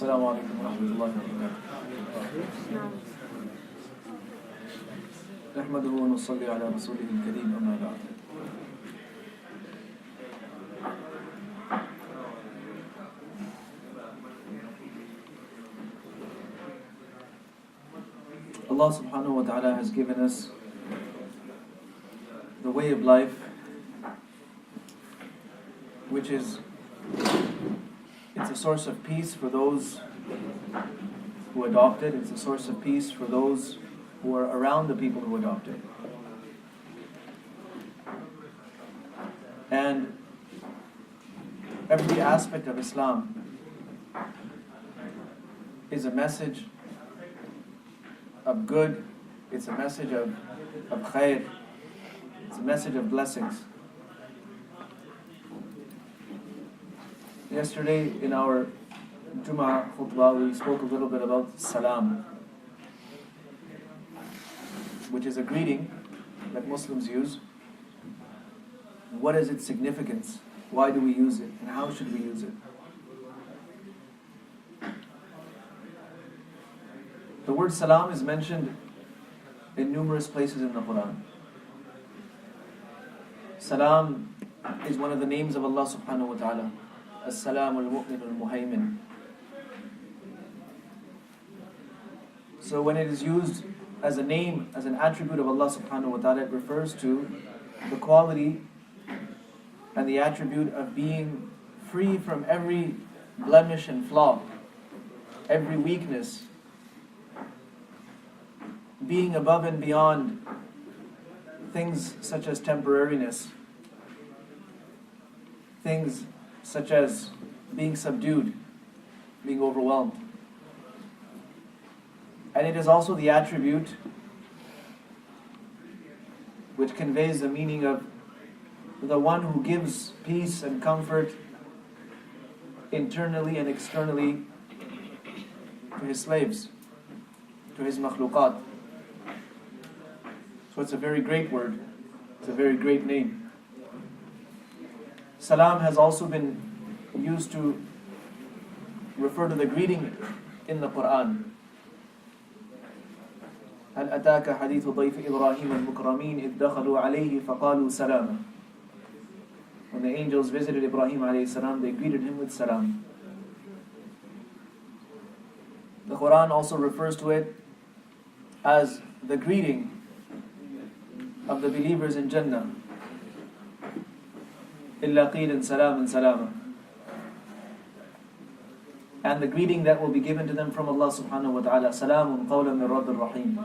السلام عليكم ورحمة الله وبركاته. نحمده ونصلي على رسوله الكريم أما بعد. Allah subhanahu wa ta'ala has given us the way of life, which is, it's a source of peace for those who adopt it. It's a source of peace for those who are around the people who adopt it. And every aspect of Islam is a message of good, it's a message of khair, it's a message of blessings. Yesterday in our Jamea khutbah we spoke a little bit about Salaam, which is a greeting that Muslims use. What is its significance? Why do we use it? And how should we use it? The word Salaam is mentioned in numerous places in the Quran. Salaam is one of the names of Allah subhanahu wa ta'ala. As-Salam al-Mu'min al-Muhaymin. So when it is used as a name, as an attribute of Allah subhanahu wa ta'ala, it refers to the quality and the attribute of being free from every blemish and flaw, every weakness, being above and beyond things such as temporariness, things such as being subdued, being overwhelmed. And it is also the attribute which conveys the meaning of the one who gives peace and comfort internally and externally to his slaves, to his makhluqat. So it's a very great word, it's a very great name. Salam has also been used to refer to the greeting in the Quran. هل أتاك حديث ضيف إبراهيم المكرمين إذ دخلوا عليه فقالوا سلاما. When the angels visited Ibrahim alayhi salam, they greeted him with salam. The Quran also refers to it as the greeting of the believers in Jannah. إِلَّا قِيلًا سَلَامًا سَلَامًا. And the greeting that will be given to them from Allah subhanahu wa ta'ala, سَلَامٌ قَوْلًا مِنْ رَبِّ الرَّحِيمِ.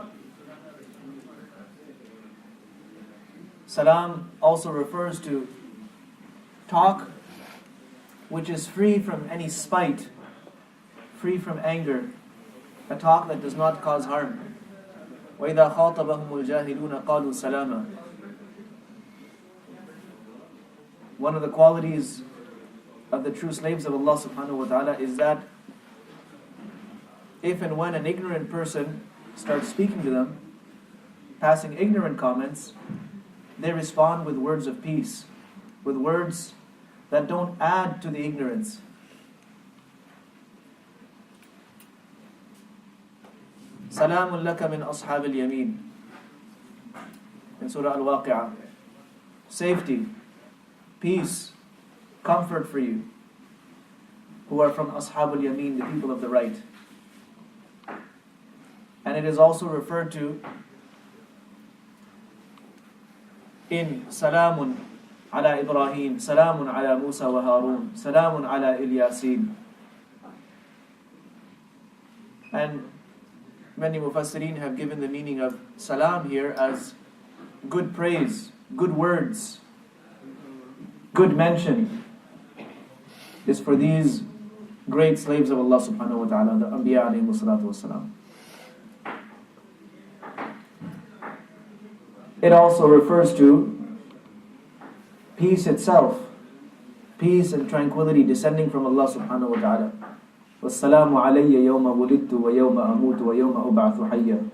Salam also refers to talk which is free from any spite, free from anger, a talk that does not cause harm. وَإِذَا خَاطَبَهُمُ الْجَاهِلُونَ قَالُوا سَلَامًا. One of the qualities of the true slaves of Allah subhanahu wa ta'ala is that if and when an ignorant person starts speaking to them, passing ignorant comments, they respond with words of peace, with words that don't add to the ignorance. Salamun laka min ashab al-yamin. In Surah Al-Waqi'ah. Safety, peace, comfort for you, who are from ashab al-yamin, the people of the right. And it is also referred to in Salamun ala Ibrahim, Salamun ala Musa wa Harun, Salamun ala Ilyasin. And many Mufassirin have given the meaning of Salam here as good praise, good words, good mention is for these great slaves of Allah subhanahu wa ta'ala, the Anbiya alayhi salatu wasalam. It also refers to peace itself, peace and tranquility descending from Allah subhanahu wa ta'ala. وَالسَّلَامُ عَلَيَّ يَوْمَ وُلِدْتُ وَيَوْمَ أَمُوتُ وَيَوْمَ أُبْعَثُ حَيًّا.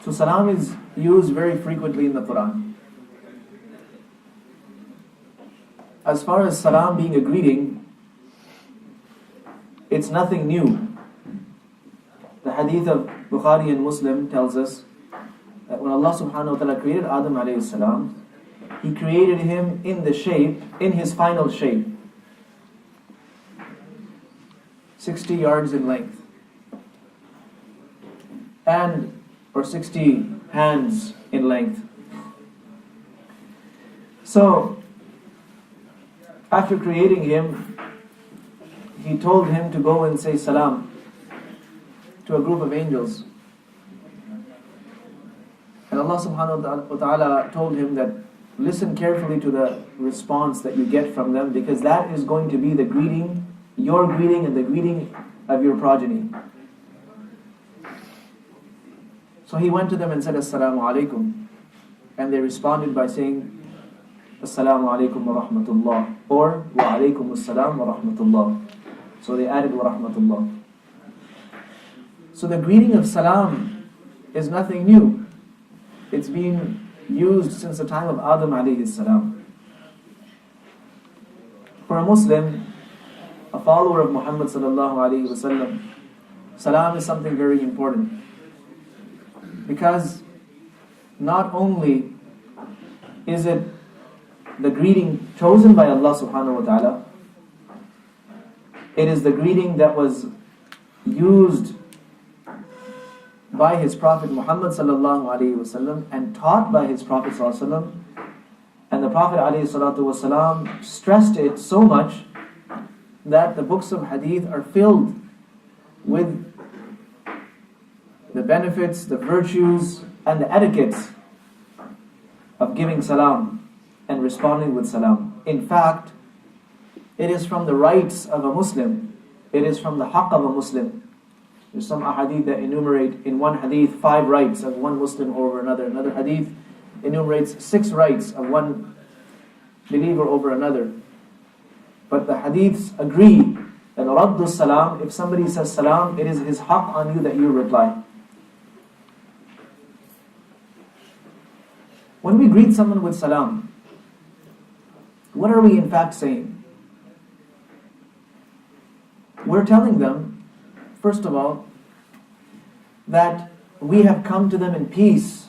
So salam is used very frequently in the Quran. As far as salam being a greeting, It's nothing new. The hadith of Bukhari and Muslim tells us that when Allah subhanahu wa ta'ala created Adam alayhi salam, He created him in the shape, in his final shape, 60 yards in length, or 60 hands in length. So, after creating him, He told him to go and say Salaam to a group of angels. And Allah subhanahu wa ta'ala told him that listen carefully to the response that you get from them, because that is going to be the greeting, your greeting and the greeting of your progeny. So he went to them and said, Assalamu alaikum. And they responded by saying, Assalamu alaikum wa rahmatullah, or wa alaikum assalam wa rahmatullah. So they added wa rahmatullah. So the greeting of salam is nothing new. It's been used since the time of Adam alayhi salam. For a Muslim, a follower of Muhammad sallallahu alayhi wasallam, salam is something very important. Because not only is it the greeting chosen by Allah subhanahu wa ta'ala, it is the greeting that was used by His Prophet Muhammad sallallahu alaihi wasallam and taught by His Prophet sallallahu alaihi wasallam. And the Prophet alaihi salatu wasallam stressed it so much that the books of hadith are filled with the benefits, the virtues, and the etiquettes of giving salam and responding with salam. In fact, it is from the rights of a Muslim. It is from the haqq of a Muslim. There's some ahadith that enumerate in one hadith 5 rights of one Muslim over another. Another hadith enumerates 6 rights of one believer over another. But the hadiths agree that raddu salam, if somebody says salam, it is his haqq on you that you reply. When we greet someone with salam, what are we in fact saying? We're telling them, first of all, that we have come to them in peace.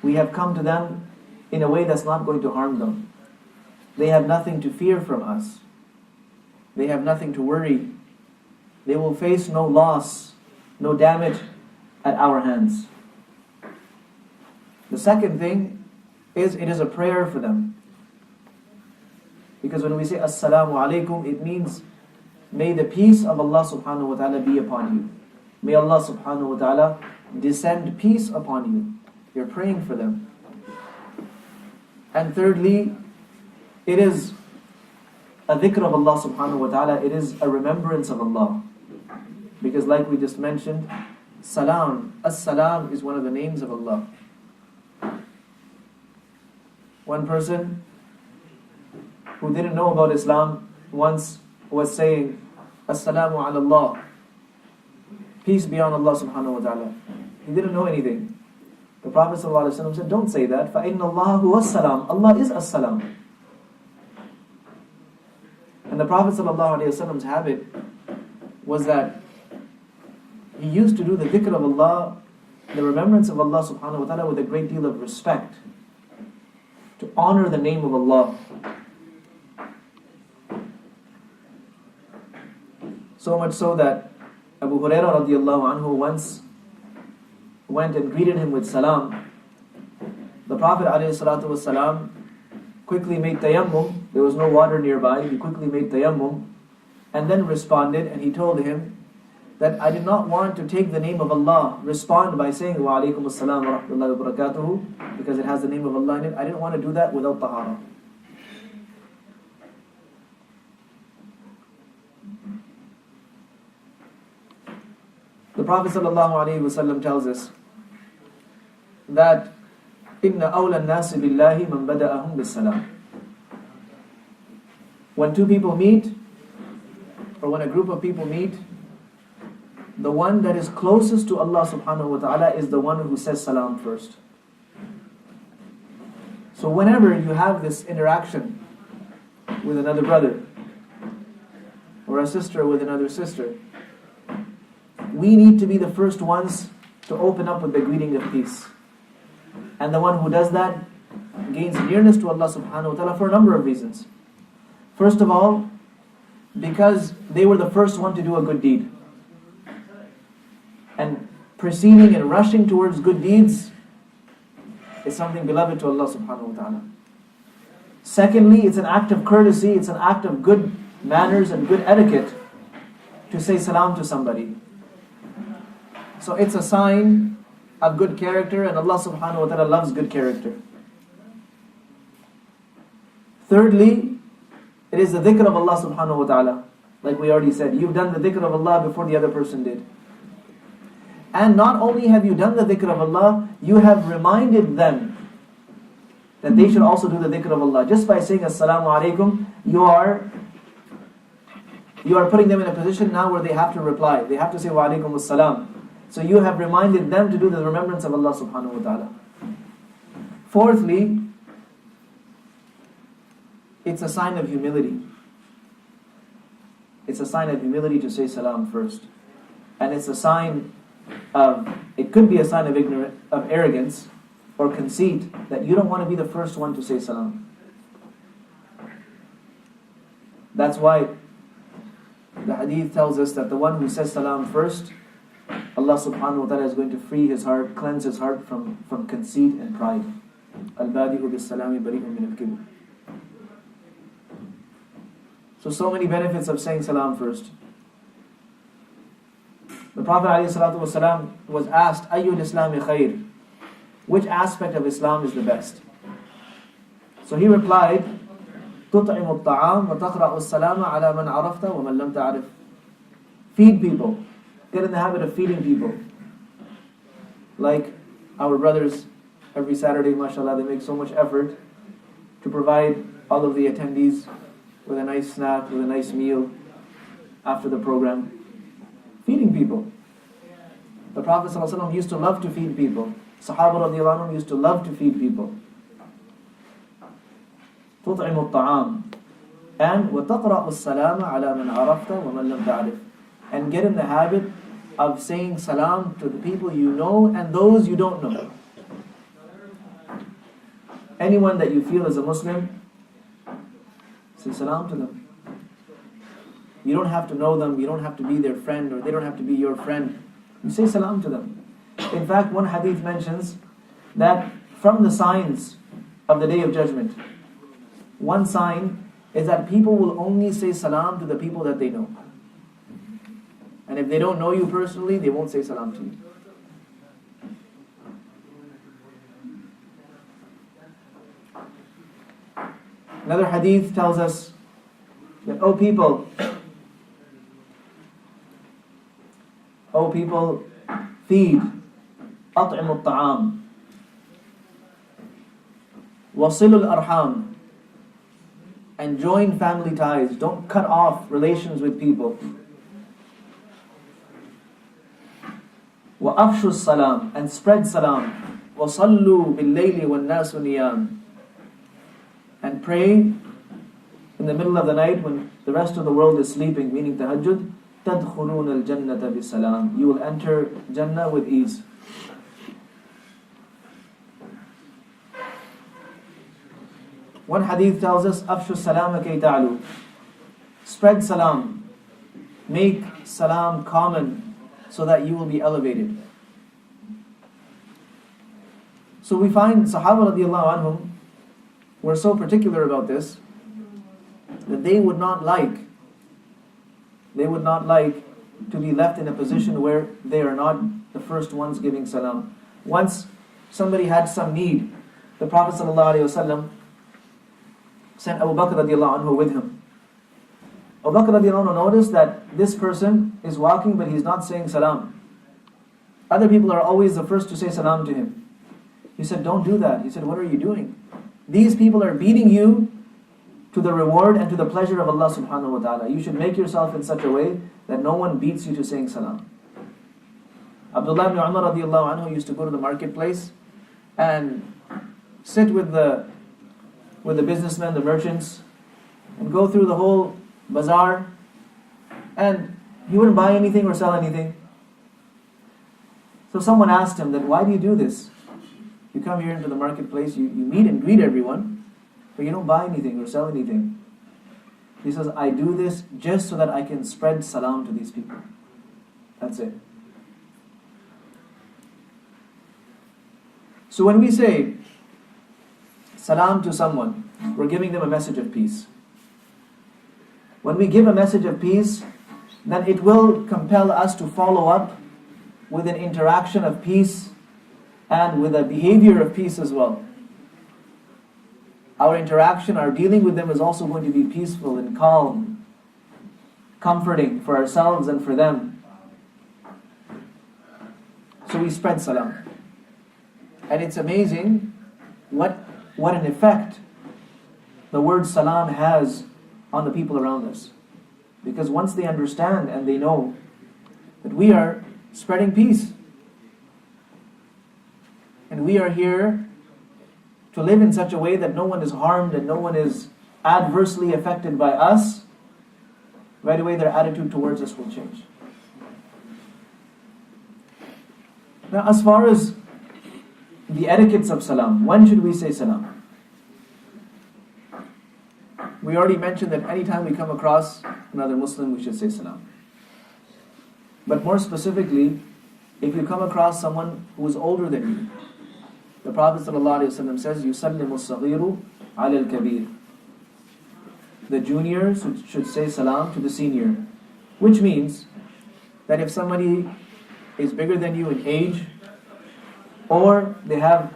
We have come to them in a way that's not going to harm them. They have nothing to fear from us. They have nothing to worry. They will face no loss, no damage at our hands. The second thing is, it is a prayer for them. Because when we say Assalamu alaikum, it means, may the peace of Allah subhanahu wa ta'ala be upon you. May Allah subhanahu wa ta'ala descend peace upon you. You're praying for them. And thirdly, it is a dhikr of Allah subhanahu wa ta'ala. It is a remembrance of Allah. Because like we just mentioned, Salam, As-Salam is one of the names of Allah. One person who didn't know about Islam once was saying, Assalamu ala Allah, peace be on Allah subhanahu wa ta'ala. He didn't know anything. The Prophet ﷺ said, don't say that, فَإِنَّ اللَّهُ وَالسَّلَامُ, Allah is as-salam. And the Prophet ﷺ's habit was that he used to do the dhikr of Allah, the remembrance of Allah subhanahu wa ta'ala, with a great deal of respect, to honor the name of Allah. So much so that Abu Hurairah radiallahu anhu once went and greeted him with salam. The Prophet ﷺ quickly made tayammum. There was no water nearby. He quickly made tayammum and then responded, and he told him that I did not want to take the name of Allah, respond by saying wa alaikum assalam wa rahmatullahi wa barakatuhu, because it has the name of Allah in it. I didn't want to do that without tahara. The Prophet ﷺ tells us that inna awla an-nasi billahi man bada'ahum bis-salam. When two people meet, or when a group of people meet, the one that is closest to Allah subhanahu wa ta'ala is the one who says salam first. So whenever you have this interaction with another brother, or a sister with another sister, we need to be the first ones to open up with the greeting of peace. And the one who does that gains nearness to Allah subhanahu wa ta'ala for a number of reasons. First of all, because they were the first one to do a good deed. And proceeding and rushing towards good deeds is something beloved to Allah subhanahu wa ta'ala. Secondly, it's an act of courtesy, it's an act of good manners and good etiquette to say salam to somebody. So it's a sign of good character, and Allah subhanahu wa ta'ala loves good character. Thirdly, it is the dhikr of Allah subhanahu wa ta'ala. Like we already said, you've done the dhikr of Allah before the other person did. And not only have you done the dhikr of Allah, you have reminded them that they should also do the dhikr of Allah. Just by saying Assalamu alaikum, you are putting them in a position now where they have to reply. They have to say Wa alaikum assalam. So you have reminded them to do the remembrance of Allah subhanahu wa ta'ala. Fourthly, it's a sign of humility. It's a sign of humility to say salam first. And it's a sign of, it could be a sign of arrogance or conceit that you don't want to be the first one to say salam. That's why the hadith tells us that the one who says salam first, Allah subhanahu wa ta'ala is going to free his heart, cleanse his heart from conceit and pride. Al-badi'u bis-salami bari'un min al-kibr. So many benefits of saying salam first. The Prophet ﷺ was asked, Ayyul Islami khair? Which aspect of Islam is the best? So he replied, تُطْعِمُ الطَّعَامِ وَتَقْرَأُ السَّلَامَ عَلَى مَنْ عَرَفْتَ وَمَنْ لَمْ تَعْرِفْ. Feed people. Get in the habit of feeding people. Like our brothers, every Saturday, mashallah, they make so much effort to provide all of the attendees with a nice snack, with a nice meal after the program. Feeding people. The Prophet ﷺ used to love to feed people. Sahaba radiallahu anhum used to love to feed people. تُطْعِمُ الطَّعَامِ and وَتَقْرَأُ السَّلَامَ عَلَى مَنْ عَرَفْتَ وَمَنْ لَمْ تَعْرِفْ. And get in the habit of saying salam to the people you know and those you don't know. Anyone that you feel is a Muslim, say salam to them. You don't have to know them, you don't have to be their friend, or they don't have to be your friend. You say salam to them. In fact, one hadith mentions that from the signs of the Day of Judgment, one sign is that people will only say salam to the people that they know. And if they don't know you personally, they won't say salam to you. Another hadith tells us that, O people, feed, أطعموا الطعام, وصلوا الأرحام, and join family ties. Don't cut off relations with people. وَأَفْشُوا السَّلَامِ, and spread salam. وَصَلُّوا بِاللَّيْلِ وَالنَّاسُ نِيَامٌ, and pray in the middle of the night when the rest of the world is sleeping, meaning tahajjud. تَدْخُلُونَ الْجَنَّةَ بِسَلَامٍ, you will enter Jannah with ease. One hadith tells us, أَفْشُوا السَّلَامَ كَيْ تَعْلُوا, spread salam, make salam common so that you will be elevated. So we find Sahaba radiallahu anhum were so particular about this that they would not like to be left in a position where they are not the first ones giving salam. Once somebody had some need, the Prophet ﷺ sent Abu Bakr radiallahu anhu with him. Abu Bakr radiallahu anhu noticed that this person is walking but he's not saying salam. Other people are always the first to say salam to him. He said, don't do that. He said, what are you doing? These people are beating you to the reward and to the pleasure of Allah subhanahu wa ta'ala. You should make yourself in such a way that no one beats you to saying salam. Abdullah ibn Umar radiallahu anhu used to go to the marketplace and sit with the businessmen, the merchants, and go through the whole bazaar And he wouldn't buy anything or sell anything. So someone asked him that, why do you do this? You come here into the marketplace, you meet and greet everyone, but you don't buy anything or sell anything. He says, I do this just so that I can spread salam to these people. That's it. So when we say salam to someone, we're giving them a message of peace. When we give a message of peace, then it will compel us to follow up with an interaction of peace and with a behavior of peace as well. Our interaction, our dealing with them is also going to be peaceful and calm, comforting for ourselves and for them. So we spread salam. And it's amazing what an effect the word salam has on the people around us. Because once they understand and they know that we are spreading peace, and we are here to live in such a way that no one is harmed and no one is adversely affected by us, right away their attitude towards us will change. Now, as far as the etiquettes of salam, when should we say salam? We already mentioned that anytime we come across another Muslim, we should say salam. But more specifically, if you come across someone who is older than you, the Prophet ﷺ says, يُسَلِّمُ الصَّغِيرُ عَلَى الْكَبِيرِ. The junior should say salam to the senior. Which means that if somebody is bigger than you in age, or they have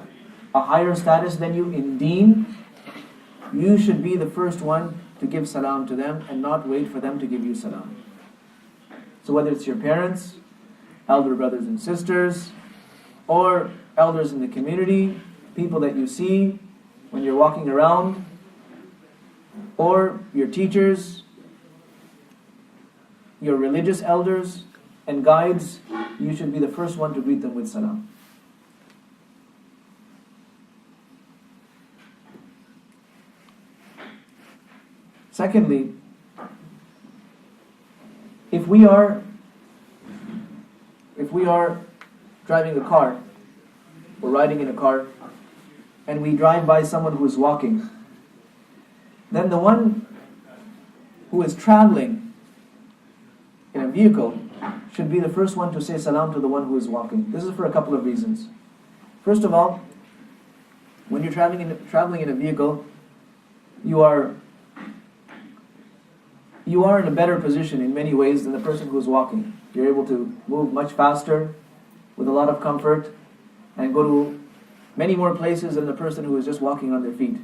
a higher status than you in deen, you should be the first one to give salam to them and not wait for them to give you salam. So whether it's your parents, elder brothers and sisters, or elders in the community, people that you see when you're walking around, or your teachers, your religious elders and guides, you should be the first one to greet them with salam. Secondly, if we are driving a car, or riding in a car, and we drive by someone who is walking, then the one who is traveling in a vehicle should be the first one to say salam to the one who is walking. This is for a couple of reasons. First of all, when you're traveling in a vehicle, you are in a better position in many ways than the person who is walking. You're able to move much faster, with a lot of comfort, and go to many more places than the person who is just walking on their feet.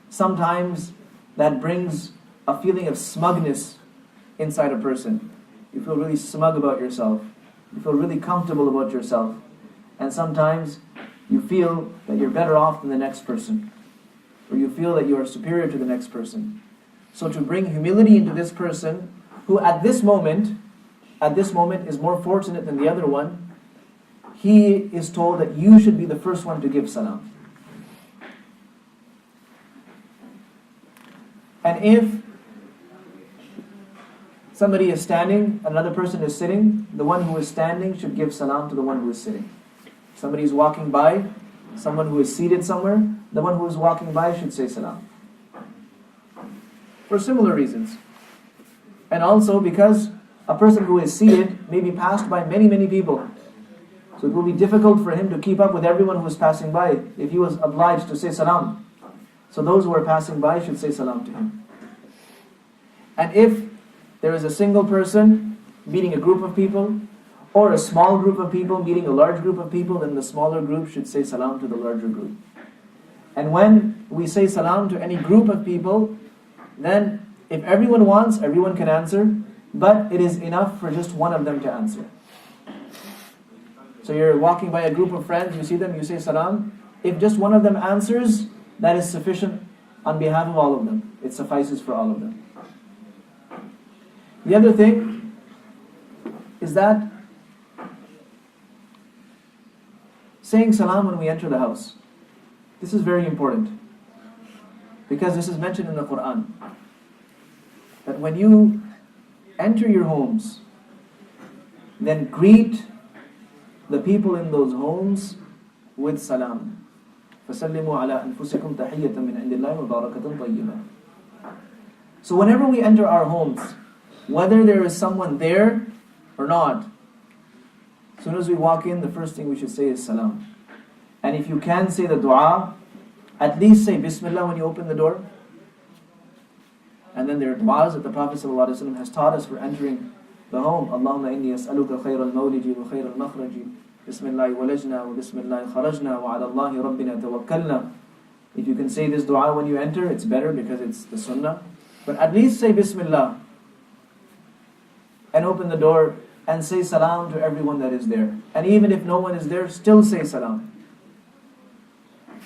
Sometimes that brings a feeling of smugness inside a person. You feel really smug about yourself. You feel really comfortable about yourself. And sometimes you feel that you're better off than the next person, or you feel that you are superior to the next person. So to bring humility into this person, who at this moment is more fortunate than the other one, he is told that you should be the first one to give salam. And if somebody is standing, another person is sitting, the one who is standing should give salam to the one who is sitting. Somebody is walking by, someone who is seated somewhere, the one who is walking by should say salam. For similar reasons. And also because a person who is seated may be passed by many, many people. So it will be difficult for him to keep up with everyone who is passing by if he was obliged to say salam. So those who are passing by should say salam to him. And if there is a single person meeting a group of people, or a small group of people meeting a large group of people, then the smaller group should say salam to the larger group. And when we say salam to any group of people, then if everyone wants, everyone can answer, but it is enough for just one of them to answer. So you're walking by a group of friends, you see them, you say salam. If just one of them answers, that is sufficient on behalf of all of them. It suffices for all of them. The other thing is that saying salam when we enter the house. This is very important, because this is mentioned in the Quran, that when you enter your homes, then greet the people in those homes with salam. فَسَلِّمُوا عَلَىٰ أَنفُسِكُمْ تَحِيَّةً مِنْ عِنْدِ اللَّهِ وَبَرَكَةً طَيِّبًا. So whenever we enter our homes, whether there is someone there or not, as soon as we walk in, the first thing we should say is salam. And if you can say the dua, at least say Bismillah when you open the door. And then there are du'as that the Prophet ﷺ has taught us for entering the home. Allahumma inni as'aluka khayra al-mawliji wa khayra al-makhraji. Bismillah walajna wa bismillah kharajna wa ala Allahi rabbina tawakkalna. If you can say this dua when you enter, it's better because it's the sunnah. But at least say Bismillah and open the door and say salam to everyone that is there. And even if no one is there, still say salam.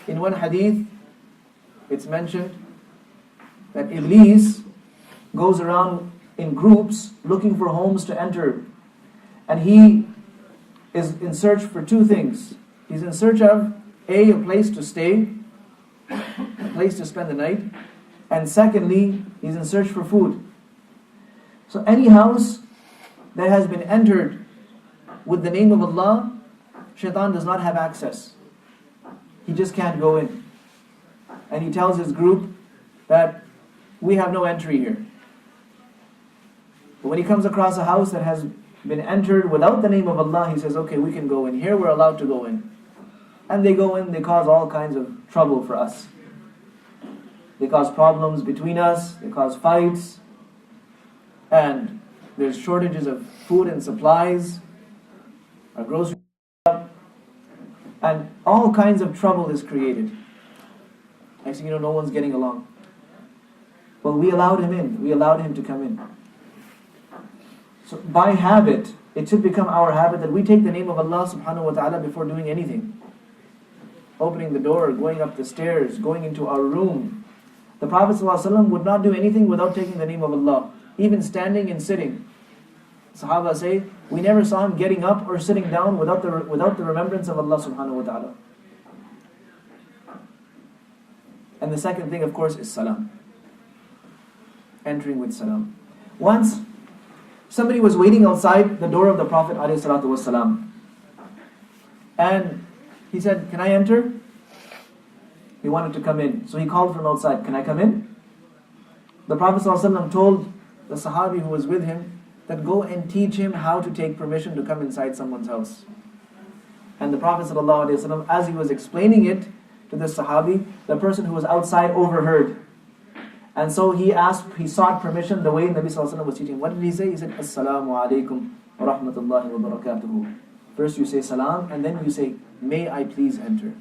In one hadith, it's mentioned that Iblis goes around in groups looking for homes to enter. And he is in search for two things. He's in search of a place to stay, a place to spend the night. And secondly, he's in search for food. So any house that has been entered with the name of Allah, Shaitan does not have access. He just can't go in. And he tells his group that we have no entry here. But when he comes across a house that has been entered without the name of Allah, he says, okay, we can go in here, we're allowed to go in. And they go in, they cause all kinds of trouble for us. They cause problems between us, they cause fights, and there's shortages of food and supplies, our grocery shop, and all kinds of trouble is created. Next thing you know, no one's getting along. Well, we allowed him in, we allowed him to come in. So by habit, it should become our habit that we take the name of Allah subhanahu wa ta'ala before doing anything. Opening the door, going up the stairs, going into our room. The Prophet ﷺ would not do anything without taking the name of Allah. Even standing and sitting. Sahaba say, we never saw him getting up or sitting down without the remembrance of Allah subhanahu wa ta'ala. And the second thing, of course, is salam. Entering with salam. Once, somebody was waiting outside the door of the Prophet ﷺ. And he said, can I enter? He wanted to come in. So he called from outside, can I come in? The Prophet ﷺ told the Sahabi who was with him that go and teach him how to take permission to come inside someone's house. And the Prophet ﷺ, as he was explaining it to the Sahabi, the person who was outside overheard. And so he sought permission the way Nabi ﷺ was teaching. What did he say? He said, Assalamu alaikum wa rahmatullahi wa barakatuhu. First you say salam, and then you say, may I please enter?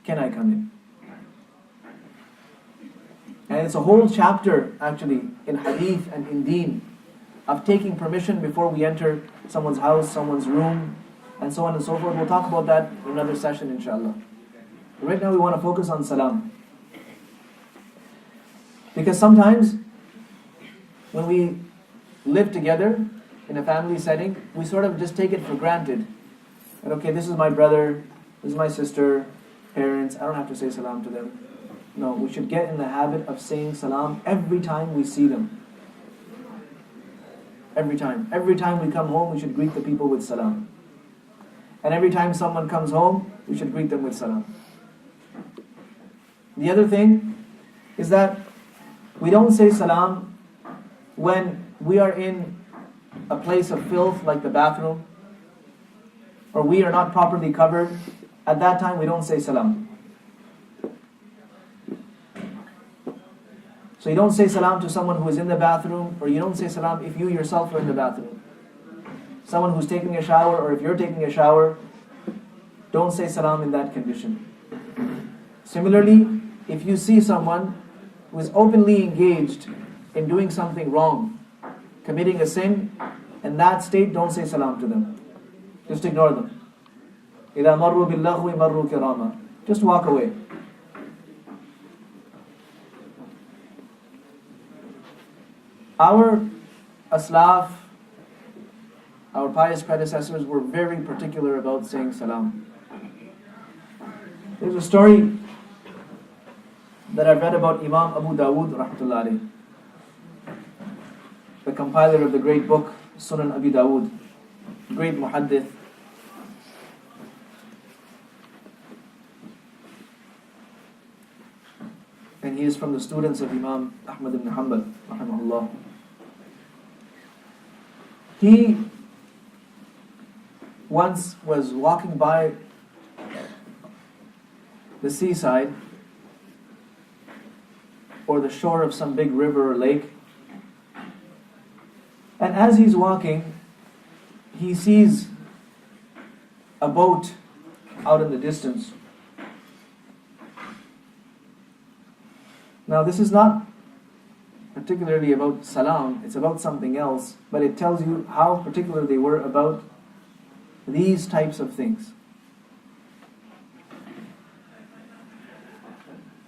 Can I come in? And it's a whole chapter, actually, in hadith and in deen, of taking permission before we enter someone's house, someone's room, and so on and so forth. We'll talk about that in another session, inshallah. Right now we want to focus on salam. Because sometimes, when we live together in a family setting, we sort of just take it for granted. That, okay, this is my brother, this is my sister, parents, I don't have to say salam to them. No, we should get in the habit of saying salam every time we see them. Every time. Every time we come home, we should greet the people with salam. And every time someone comes home, we should greet them with salam. The other thing is that we don't say salam when we are in a place of filth like the bathroom, or we are not properly covered. At that time, we don't say salam. So you don't say salam to someone who is in the bathroom, or you don't say salam if you yourself are in the bathroom. Someone who's taking a shower, or if you're taking a shower, don't say salam in that condition. Similarly, if you see someone who is openly engaged in doing something wrong, committing a sin, in that state, don't say salam to them. Just ignore them. إِذَا مَرُّوا بِاللَّغْوِ مَرُّوا كِرَامًا. Just walk away. Our aslaf, our pious predecessors were very particular about saying salam. There's a story that I've read about Imam Abu Dawood rahmatullahi alayhi. the compiler of the great book, Sunan Abi Dawood, great muhaddith. And he is from the students of Imam Ahmad ibn Hanbal, rahimahullah. He once was walking by the seaside or the shore of some big river or lake, and as he's walking, he sees a boat out in the distance. Now this is not particularly about Salaam, it's about something else, but it tells you how particular they were about these types of things.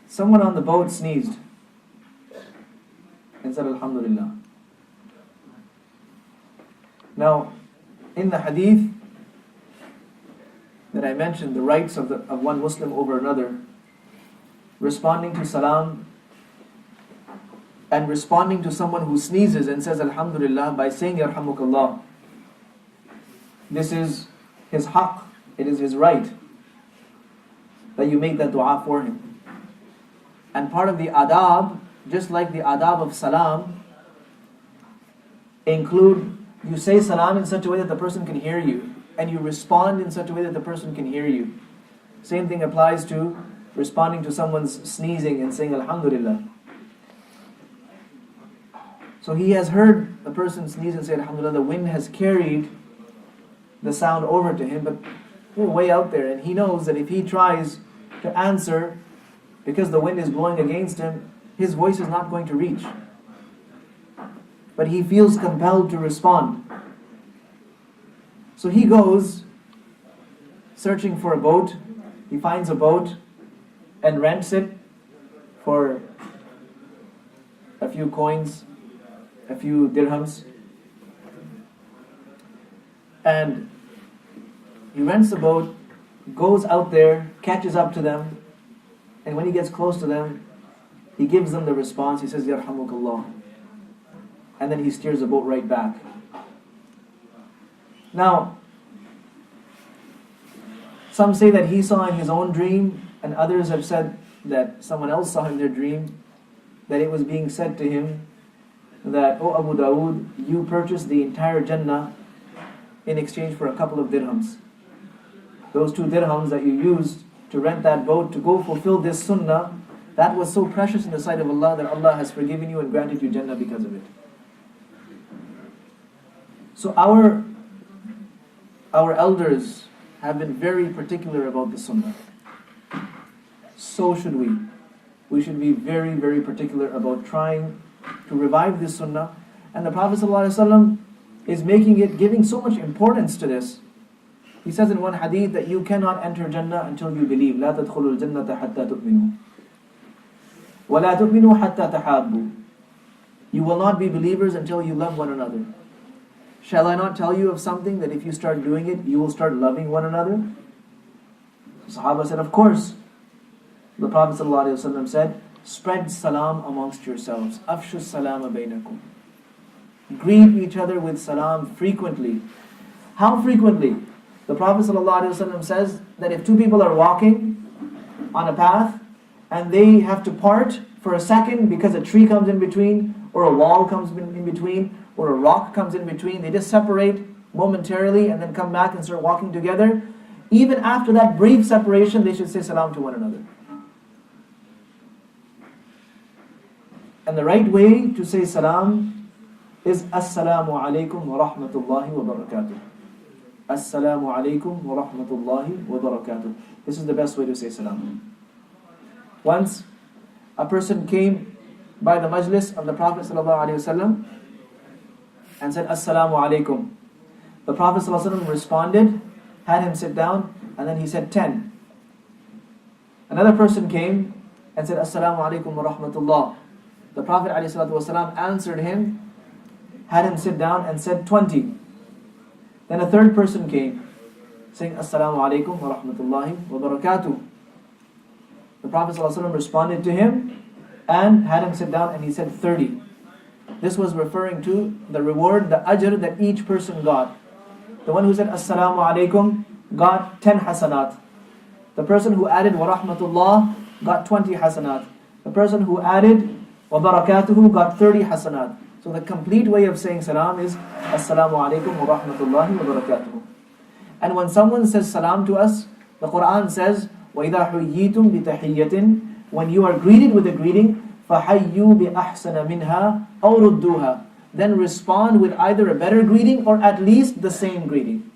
Someone on the boat sneezed and said Alhamdulillah. Now, in the hadith that I mentioned, the rights of one Muslim over another, responding to Salaam and responding to someone who sneezes and says Alhamdulillah by saying Yarhamukallah, this is his haqq, it is his right that you make that dua for him. And part of the adab, just like the adab of Salaam, include you say Salaam in such a way that the person can hear you, and you respond in such a way that the person can hear you. Same thing applies to responding to someone's sneezing and saying Alhamdulillah. So he has heard the person sneeze and say Alhamdulillah, the wind has carried the sound over to him, but we're way out there, and he knows that if he tries to answer, because the wind is blowing against him, his voice is not going to reach. But he feels compelled to respond. So he goes searching for a boat. He finds a boat and rents it for a few coins, a few dirhams. And he rents the boat, goes out there, catches up to them, and when he gets close to them, he gives them the response. He says, Yarhamukallah. And then he steers the boat right back. Now, some say that he saw in his own dream, and others have said that someone else saw in their dream, that it was being said to him that, "Oh Abu Dawood, you purchased the entire Jannah in exchange for a couple of dirhams. Those 2 dirhams that you used to rent that boat to go fulfill this sunnah, that was so precious in the sight of Allah that Allah has forgiven you and granted you Jannah because of it." So our elders have been very particular about the sunnah. So should we. We should be very, very particular about trying to revive this sunnah. And the Prophet ﷺ is giving so much importance to this. He says in one hadith that you cannot enter Jannah until you believe. لا تدخلوا الجنة حتى تؤمنوا ولا تؤمنوا حتى تحابوا. You will not be believers until you love one another. Shall I not tell you of something that if you start doing it, you will start loving one another? The Sahaba said, of course. The Prophet ﷺ said, spread salam amongst yourselves. Afshu salama bainakum. Greet each other with salam frequently. How frequently? The Prophet ﷺ says that if 2 people are walking on a path and they have to part for a second because a tree comes in between, or a wall comes in between, or a rock comes in between, they just separate momentarily and then come back and start walking together. Even after that brief separation, they should say salam to one another. And the right way to say salam is Assalamu alaikum wa rahmatullahi wa barakatuh. Assalamu alaikum wa rahmatullahi wa barakatuh. This is the best way to say salam. Once a person came by the majlis of the Prophet ﷺ and said Assalamu alaikum. The Prophet ﷺ responded, had him sit down, and then he said 10. Another person came and said Assalamu alaikum wa rahmatullah. The Prophet ﷺ answered him, had him sit down, and said 20. Then a third person came saying Assalamu alaikum wa rahmatullahi wa barakatuh. The Prophet ﷺ responded to him and had him sit down, and he said 30. this was referring to the reward, the ajr that each person got. The one who said Assalamu alaikum got 10 hasanat. The person who added wa rahmatullah got 20 hasanat. The person who added wa barakatuhu got 30 hasanat. So the complete way of saying salam is Assalamu alaikum wa rahmatullahi wa barakatuhu. And when someone says salam to us, the Quran says, وَإِذَا حُيِّيتُمْ بِتَحِيَّةٍ, when you are greeted with a greeting, فَحَيُّوا بِأَحْسَنَ مِنْهَا أَوْ رُدُّوهَا, then respond with either a better greeting or at least the same greeting.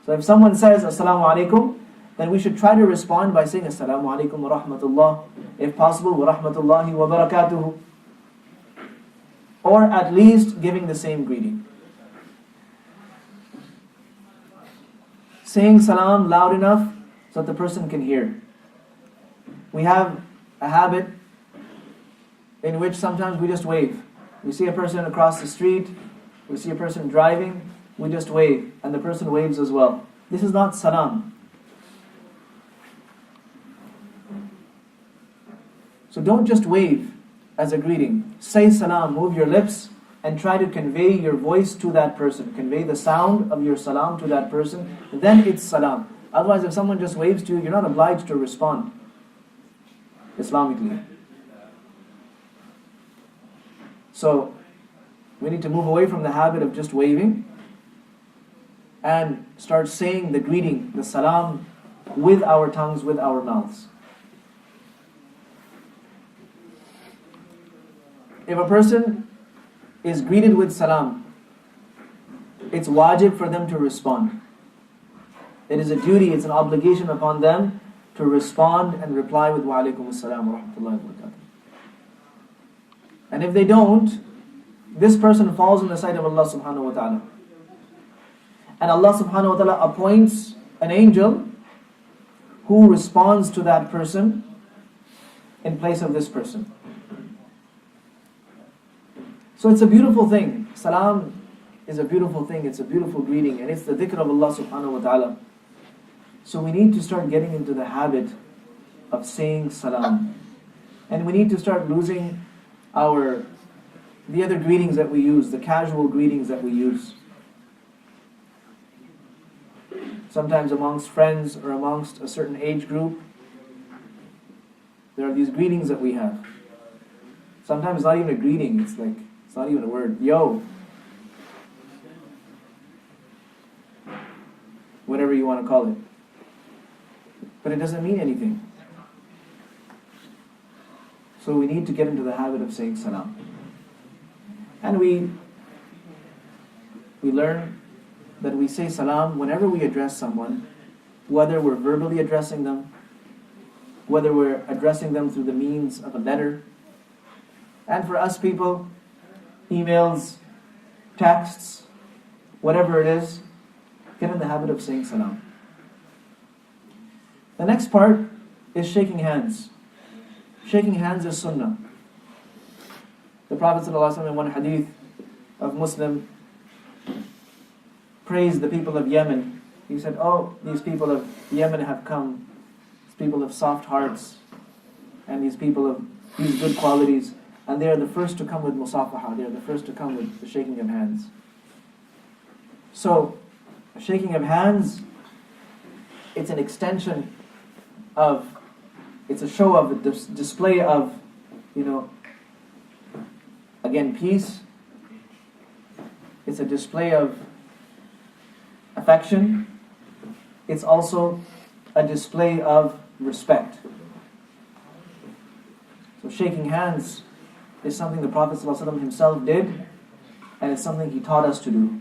So if someone says Assalamu alaikum, then we should try to respond by saying Assalamu alaikum wa rahmatullah, if possible wa rahmatullahi wa barakatuhu, or at least giving the same greeting. Saying salam loud enough so that the person can hear. We have a habit in which sometimes we just wave. We see a person across the street, we see a person driving, we just wave, and the person waves as well. This is not salam. So don't just wave as a greeting. Say salam, move your lips, and try to convey your voice to that person. Convey the sound of your salam to that person. Then it's salam. Otherwise, if someone just waves to you, you're not obliged to respond Islamically. So, we need to move away from the habit of just waving and start saying the greeting, the salam, with our tongues, with our mouths. If a person is greeted with salam, it's wajib for them to respond. It is a duty, it's an obligation upon them to respond and reply with wa alaikum assalam wa rahmatullahi wa barakatuh. And if they don't, this person falls in the sight of Allah subhanahu wa ta'ala. And Allah subhanahu wa ta'ala appoints an angel who responds to that person in place of this person. So it's a beautiful thing. Salam is a beautiful thing. It's a beautiful greeting. And it's the dhikr of Allah subhanahu wa ta'ala. So we need to start getting into the habit of saying salam. And we need to start losing the other greetings that we use, the casual greetings that we use. Sometimes amongst friends or amongst a certain age group, there are these greetings that we have. Sometimes it's not even a greeting, it's not even a word. Yo. Whatever you want to call it. But it doesn't mean anything. So we need to get into the habit of saying salam. And we learn that we say salam whenever we address someone, whether we're verbally addressing them, whether we're addressing them through the means of a letter. And for us people, emails, texts, whatever it is, get in the habit of saying salam. The next part is shaking hands. Shaking hands is sunnah. The Prophet ﷺ in one hadith of Muslim praised the people of Yemen. He said, oh, these people of Yemen have come, these people of soft hearts, and these people of these good qualities, and they are the first to come with musafaha, they are the first to come with the shaking of hands. So, a shaking of hands, it's an extension of, it's a show of, a display of, again, peace. It's a display of affection. It's also a display of respect. So shaking hands is something the Prophet ﷺ himself did, and it's something he taught us to do.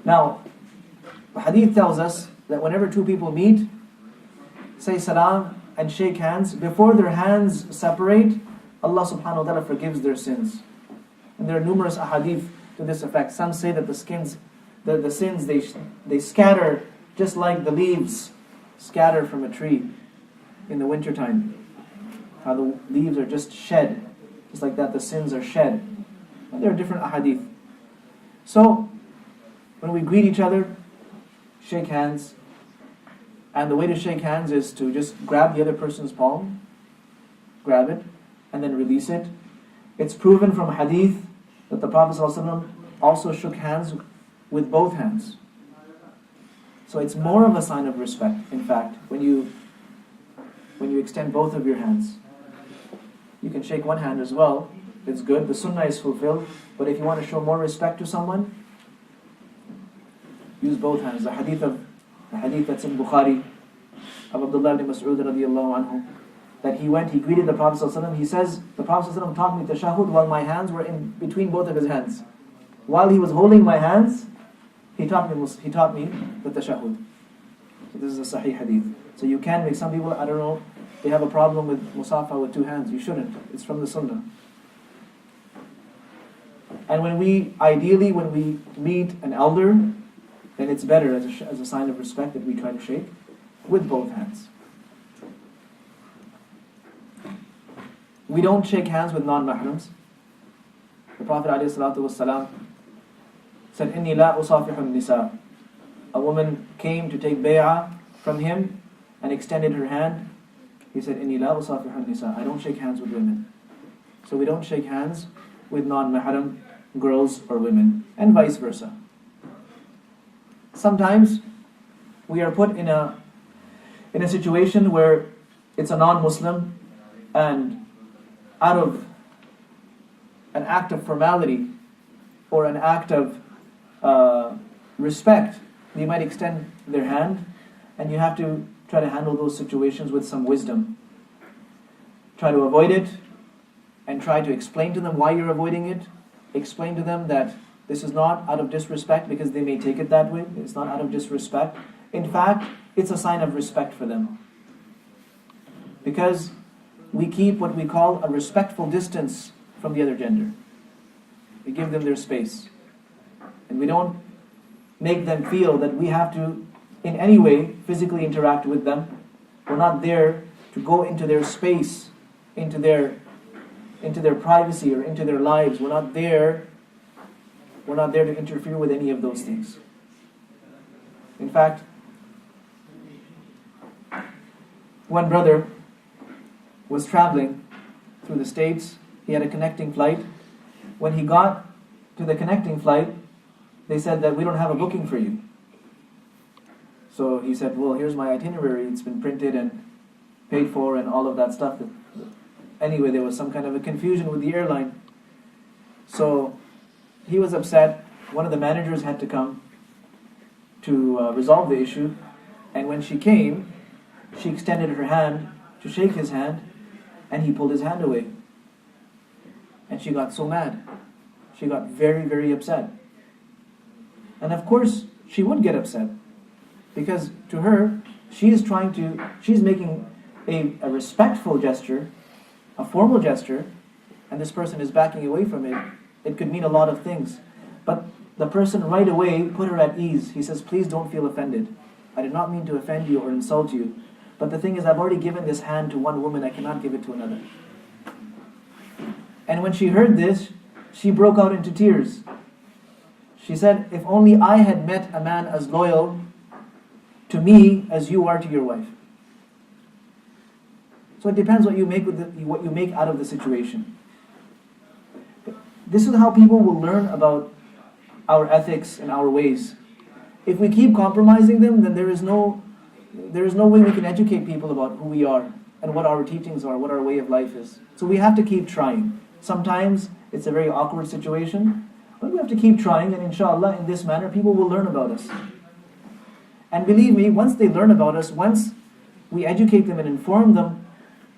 Now, the hadith tells us that whenever two people meet, say salam and shake hands, before their hands separate, Allah subhanahu wa ta'ala forgives their sins. And there are numerous ahadith to this effect. Some say that the sins they scatter just like the leaves scatter from a tree in the wintertime. How the leaves are just shed. Just like that the sins are shed. And there are different ahadith. So, when we greet each other, shake hands. And the way to shake hands is to just grab the other person's palm, grab it, and then release it. It's proven from hadith that the Prophet ﷺ also shook hands with both hands. So it's more of a sign of respect, in fact, when you extend both of your hands. You can shake one hand as well. It's good. The sunnah is fulfilled. But if you want to show more respect to someone, use both hands. The hadith that's in Bukhari of Abdullah ibn Mas'ud radiyallahu anhu, that he greeted the Prophet ﷺ. He says, the Prophet ﷺ taught me tashahhud while my hands were in between both of his hands. While he was holding my hands, he taught me the tashahhud. So this is a sahih hadith. So you can make, some people, I don't know, they have a problem with musafa with two hands. You shouldn't. It's from the sunnah. And when we meet an elder, then it's better as a sign of respect that we try to shake with both hands. We don't shake hands with non-mahrams. The Prophet ﷺ said, "Inni la usafihu nisa." A woman came to take bay'ah from him and extended her hand. He said, "Inni la usafihu nisa." I don't shake hands with women. So we don't shake hands with non-mahram girls or women, and vice versa. Sometimes we are put in a situation where it's a non-Muslim, and out of an act of formality or an act of respect, they might extend their hand, and you have to try to handle those situations with some wisdom. Try to avoid it, and try to explain to them why you're avoiding it. Explain to them that this is not out of disrespect, because they may take it that way. It's not out of disrespect. In fact, it's a sign of respect for them. Because we keep what we call a respectful distance from the other gender. We give them their space. And we don't make them feel that we have to, in any way, physically interact with them. We're not there to go into their space, into their privacy, or into their lives. We're not there to interfere with any of those things. In fact, one brother was traveling through the States. He had a connecting flight. When he got to the connecting flight, they said that we don't have a booking for you. So he said, well, here's my itinerary. It's been printed and paid for and all of that stuff. Anyway, there was some kind of a confusion with the airline. So he was upset. One of the managers had to come to resolve the issue. And when she came, she extended her hand to shake his hand, and he pulled his hand away. And she got so mad. She got very, very upset. And of course, she would get upset. Because to her, she's making a respectful gesture, a formal gesture, and this person is backing away from it. It could mean a lot of things. But the person right away put her at ease. He says, please don't feel offended. I did not mean to offend you or insult you. But the thing is, I've already given this hand to one woman, I cannot give it to another. And when she heard this, she broke out into tears. She said, if only I had met a man as loyal to me as you are to your wife. So it depends what you make out of the situation. This is how people will learn about our ethics and our ways. If we keep compromising them, then there is no way we can educate people about who we are and what our teachings are, what our way of life is. So we have to keep trying. Sometimes it's a very awkward situation, but we have to keep trying, and inshallah, in this manner, people will learn about us. And believe me, once they learn about us, once we educate them and inform them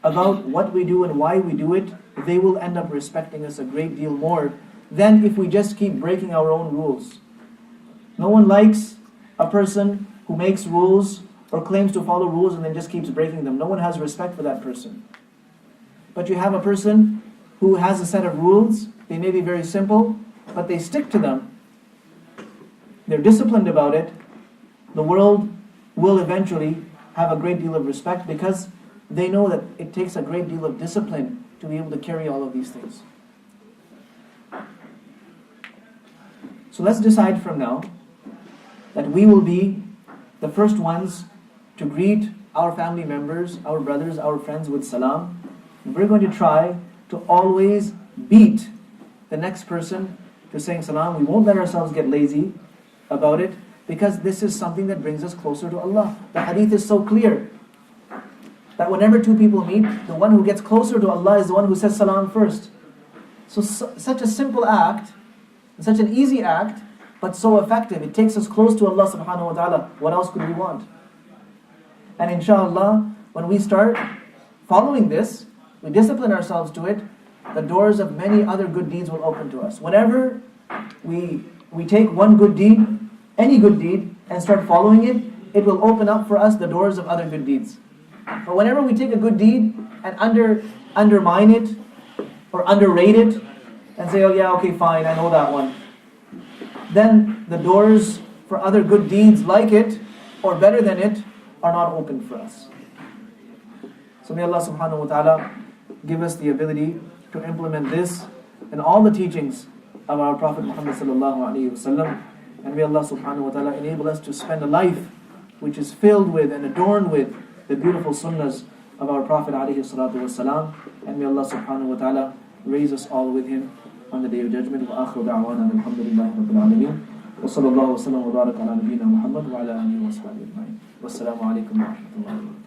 about what we do and why we do it, they will end up respecting us a great deal more than if we just keep breaking our own rules. No one likes a person who makes rules or claims to follow rules and then just keeps breaking them. No one has respect for that person. But you have a person who has a set of rules. They may be very simple, but they stick to them. They're disciplined about it. The world will eventually have a great deal of respect because they know that it takes a great deal of discipline to be able to carry all of these things. So let's decide from now that we will be the first ones to greet our family members, our brothers, our friends with salam. We're going to try to always beat the next person to saying salam. We won't let ourselves get lazy about it, because this is something that brings us closer to Allah. The hadith is so clear that whenever two people meet, the one who gets closer to Allah is the one who says salam first. So such a simple act, such an easy act, but so effective. It takes us close to Allah subhanahu wa ta'ala. What else could we want? And inshallah, when we start following this, we discipline ourselves to it, the doors of many other good deeds will open to us. Whenever we take one good deed, any good deed, and start following it, it will open up for us the doors of other good deeds. But whenever we take a good deed and undermine it, or underrate it, and say, oh yeah, okay, fine, I know that one, then the doors for other good deeds like it, or better than it, are not open for us. So may Allah subhanahu wa ta'ala give us the ability to implement this and all the teachings of our Prophet Muhammad sallallahu alayhi wa sallam. And may Allah subhanahu wa ta'ala enable us to spend a life which is filled with and adorned with the beautiful sunnahs of our Prophet alayhi salatu wa salam. And may Allah subhanahu wa ta'ala raise us all with him on the day of judgment. Wa akhiru da'wana alhamdulillahi rabbil alameen. Wa sallallahu wa sallam wa baraka ala nabiyyina Muhammad wa ala alihi wa sahbihi ajma'in. Wassalamu alaikum wa rahmatullahi wa barakatuh.